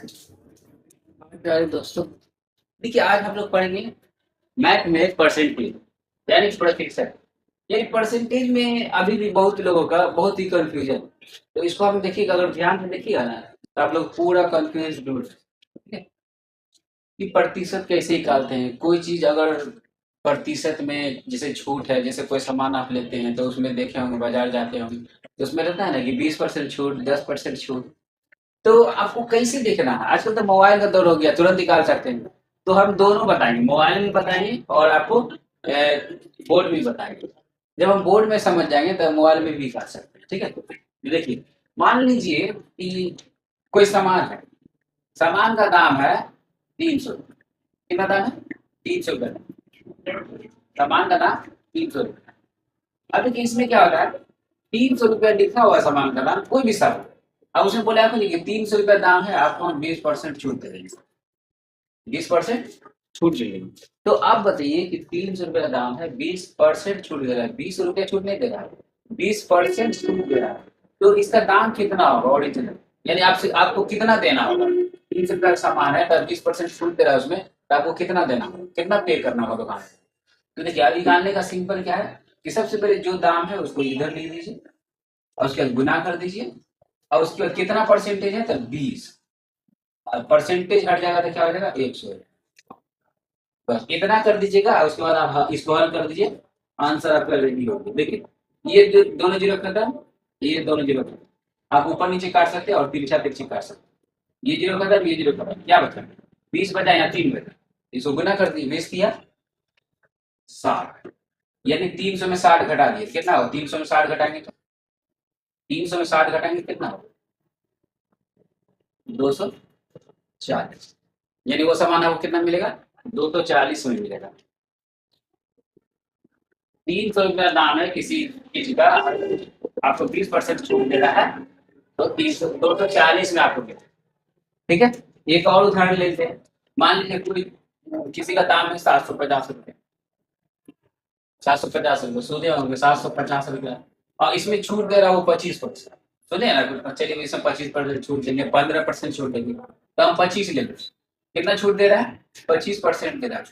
प्यारे दोस्तों, देखिए आज हम लोग पढ़ेंगे मैथ में परसेंटेज यानी प्रतिशत। यानी परसेंटेज में अभी भी बहुत लोगों का बहुत ही कंफ्यूजन। तो इसको हम देखिएगा, अगर ध्यान से देखिएगा ना तो आप लोग पूरा कंफ्यूज दूर कि प्रतिशत कैसे निकालते हैं। कोई चीज अगर प्रतिशत में जैसे छूट है, जैसे कोई सामान आप लेते हैं तो उसमें देखे होंगे, बाजार जाते होंगे तो उसमें रहता है ना कि 20% छूट, 10% छूट। तो आपको कैसे देखना है, आजकल तो मोबाइल का दौर हो गया, तुरंत निकाल सकते हैं। तो हम दोनों बताएंगे, मोबाइल में बताएंगे और आपको बोर्ड में बताएंगे। जब हम बोर्ड में समझ जाएंगे तो मोबाइल में भी कर सकते हैं। ठीक है, देखिए मान लीजिए कि कोई सामान है, सामान का दाम है 300। कितना दाम है? 300 रुपये। सामान का दाम 300 रुपये। अब देखिए इसमें क्या होता है, 300 रुपया लिखा हुआ है सामान का दाम, कोई भी सामान। अब उसने बोला आपको नहीं, 300 रुपया दाम है, आपको हम 20% छूट दे देंगे। 20% छूट मिलेगी। तो आप बताइए कि 300 रुपये का दाम है, 20% छूट दे रहा है, 20 रुपया छूट नहीं दे रहा है, 20% छूट दे रहा है। तो इसका दाम कितना होगा ओरिजिनल, यानी आपसे आपको कितना देना होगा। 300 रुपया का सामान है तो 20% छूट दे रहा है उसमें, तो आपको कितना देना होगा, कितना पे करना होगा दुकान में। तो देखिए अभी निकालने का सिंपल क्या है कि सबसे पहले जो दाम है उसको इधर लिख दीजिए और उसके बाद गुना कर दीजिए, और उसके बाद कितना परसेंटेज है तो 20। परसेंटेज हट जाएगा तो क्या हो जाएगा, 100। बस इतना कर दीजिएगा, उसके बाद आप इसको हल कर दीजिए, आंसर आपका रेडी हो गया। देखिए ये दोनों जीरो खत्म, ये दोनों जीरो खत्म। आप ऊपर नीचे काट सकते हैं और तिरछा तिरछी काट सकते हैं। ये जीरो खत्म, ये जीरो खत्म, क्या बचा? 20 बचा या 3 बचा। इसको गुना कर दिए, 20 किया 60, यानी 300 में 60 घटा दिए, कितना हो? 300 में 60 घटाएंगे तो 300 में 60 घटाएंगे कितना हो? 240। यानी वो सामान आपको कितना मिलेगा? 240 में मिलेगा। 300 रुपया दाम है किसी चीज का, आपको 20% छूट दे रहा है, तो 240 में आपको मिलेगा। ठीक है, एक और उदाहरण लेते हैं। मान लीजिए कोई किसी का दाम है 750 रुपये। 750 रुपये सूझे होंगे, 750 रुपया, और इसमें छूट दे रहा है वो 25%। सुने ना, चलिए इसमें 25% छूट देंगे, 15% छूट देंगे, तो हम 25 ले लो। कितना छूट दे रहा है? 25% दे रहा है।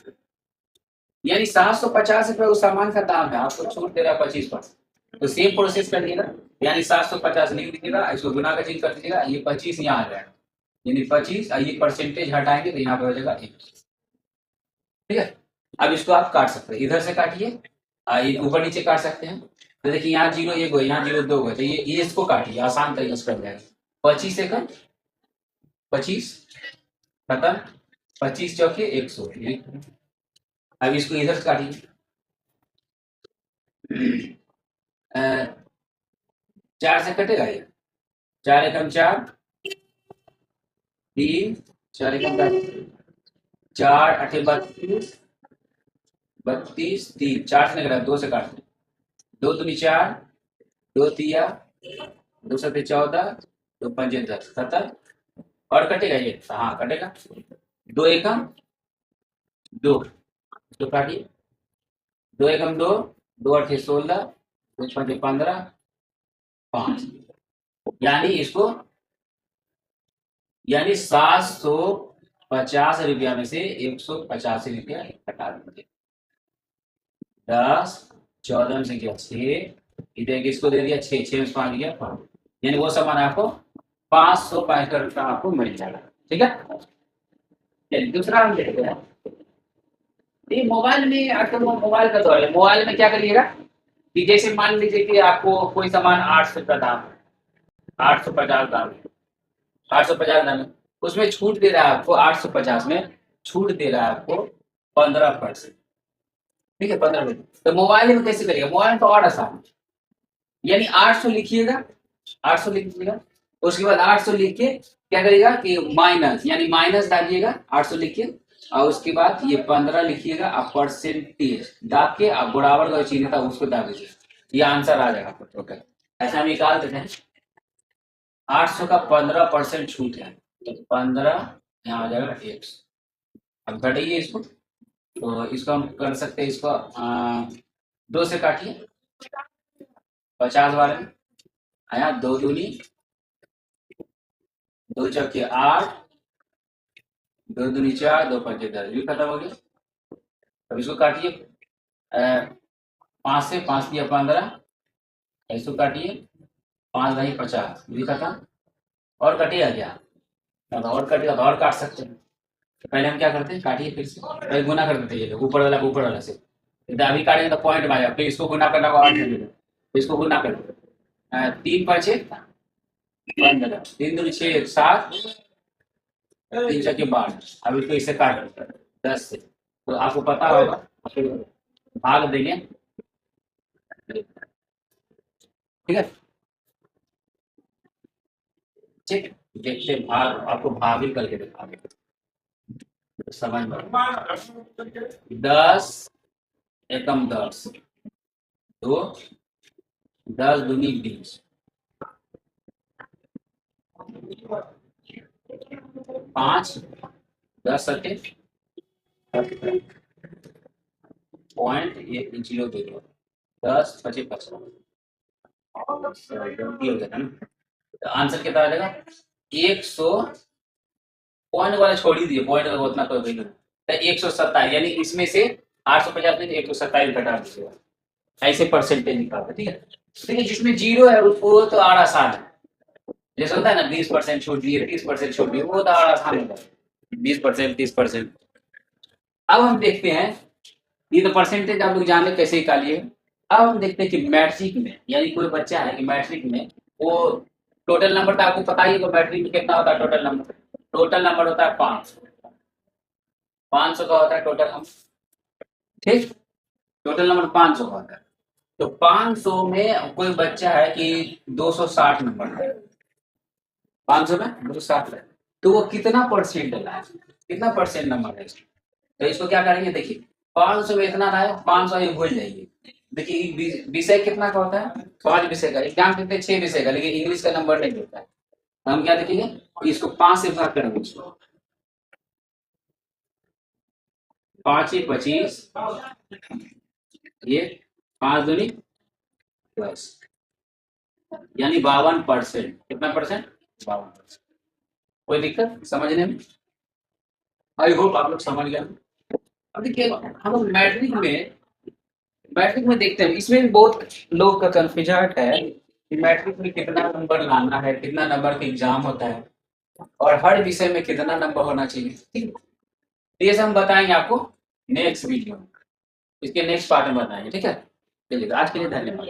यानी 750 रुपये उस सामान का दाम है, आपको छूट दे रहा है 25%। तो सेम प्रोसेस करिएगा, यानी 750 लिख दीजिएगा, इसको गुना का चिन्ह कर दीजिएगा, ये 25 यहाँ आ जाएगा, यानी 25, ये परसेंटेज हटाएंगे तो यहाँ पे हो जाएगा 1। ठीक है, अब इसको आप काट सकते हैं, इधर से काटिए, ये ऊपर नीचे काट सकते हैं। तो देखिए यहाँ जीरो एक हो, यहाँ जीरो दो हो, तो ये इसको काटिए, आसान तरीके से कर जाएगा। 25 से कम, 25 खत्म, 25 चौके 100। अब इसको इधर से काटिए, 4 से कटेगा ये, 4 एकम 4, 3, 4 एकम 4, 8 32, 32, 3, 4 से निकला, 2 से काट, 2 दूनी 4, 2 तिया, 2 सते 14, 2 पंजे 10, खत्म। और कटेगा ये, हाँ कटेगा। 2 एकम 2, तो काटिए, 2 एकम 2, 2 अठे 16, 2 पंजे 15, 5। यानी इसको, यानी 750 रुपया में से 185 रुपया हटा देंगे। 10, 14 में से किया 6, इधर इसको दे दिया 6, 6 में 5 गया 5, यानी वो सामान आपको 565 का आपको मिल जाएगा। ठीक है, चलिए दूसरा हम देखते हैं। ये मोबाइल में आजकल मोबाइल का दौर है, मोबाइल में क्या करिएगा कि जैसे मान लीजिए कि आपको कोई सामान 800 का दाम है, 850 दाम है, 850 दाम है, उसमें छूट दे रहा है आपको, 850 में छूट दे रहा है आपको 15%। ठीक है, 15%। तो मोबाइल में कैसे करिएगा, मोबाइल में तो और आसान है। यानी 800 लिखिएगा, 800 लिख दीजिएगा, उसके बाद 800 लिख के क्या करिएगा कि माइनस, यानी माइनस डालिएगा 800 लिख के, और उसके बाद ये 15 लिखिएगा, आप परसेंटेज दाब के आप बराबर का चिन्ह था उसको दाब दीजिए, ये आंसर आ जाएगा टोटल। ऐसा हम निकाल देते हैं, 800 का 15% छूट है, तो 15 यहाँ आ जाएगा 100। अब घटाइए इसको, तो इसको हम कर सकते हैं, इसको 2 से काटिए, 50 वाले में आया, 2 दूनी 2 चौके 8, 2 दूनी 4, 2 पंजे 10, ये खत्म हो गया। अब इसको काटिए, 5 से 5 दिया 15, इसको काटिए, 5 ढाई 50, ये खत्म। और कटेगा क्या? और कटेगा तो और काट सकते हैं। तो पहले हम क्या करते हैं, काटिए फिर से, पहले गुना कर देते हैं ऊपर वाला से। अभी काटेंगे तो पॉइंट में आएगा, फिर इसको गुना करना होगा 8 से, इसको गुना कर 3 5 15, 3 दूनी 6 7, 3 छक्के 12। अब इसको इससे काट 10 से, तो आपको पता होगा, फिर भाग देंगे, ठीक है। ठीक, देखते हैं, भाग आपको भाग ही करके दिखाओगे तो समझ में 10 एकम 10, 2 10 दूनी 20, 5 10 सके पॉइंट 1 0 10 25 55, हो गया ना। तो आंसर कितना आ जाएगा? 100, पॉइंट वाला छोड़ ही दिए, पॉइंट वाला उतना कोई वैल्यू तो 127, यानी इसमें से 850 में 127 घटा दीजिएगा, ऐसे परसेंटेज निकालते, ठीक है। देखिए जिसमें 0 है वो तो और आसान है, जैसे होता है ना 20% छूट दिए, 30% छूट दिए, वो तो और आसान होता है, 20% 30%। अब हम देखते हैं, ये तो परसेंटेज आप लोग जाने कैसे निकालिए। अब हम देखते हैं कि मैट्रिक में, यानी कोई बच्चा है कि मैट्रिक में वो टोटल नंबर तो आपको पता ही है, मैट्रिक में कितना होता है टोटल नंबर? टोटल नंबर होता है 500, 500 का होता है टोटल नंबर, ठीक, टोटल नंबर 500 का होता है। तो 500 में कोई बच्चा है कि 260 नंबर है, 500 में 260 है, तो वो कितना परसेंट है, कितना परसेंट नंबर है इसमें? तो इसको क्या करेंगे, देखिए 500 में इतना है, 500 ही भूल जाइए। देखिए विषय कितना का होता है? 5 विषय का, एग्जाम देते हैं 6 विषय का, लेकिन इंग्लिश का नंबर नहीं होता है। हम क्या देखेंगे, इसको 5 से भाग करेंगे, इसको 5 ही 25, ये 5 दूनी 10, यानी 52%। कितना परसेंट? 52%। कोई दिक्कत समझने में? आई होप आप लोग समझ गए। अब देखिए हम लोग मैट्रिक में देखते हैं, इसमें भी बहुत लोग का कंफ्यूजन है कि मैट्रिक में कितना नंबर लाना है, कितना नंबर का एग्जाम होता है, और हर विषय में कितना नंबर होना चाहिए, ठीक है। ये सब हम बताएंगे आपको नेक्स्ट वीडियो में, इसके नेक्स्ट पार्ट में बताएंगे, ठीक है। चलिए आज के लिए धन्यवाद।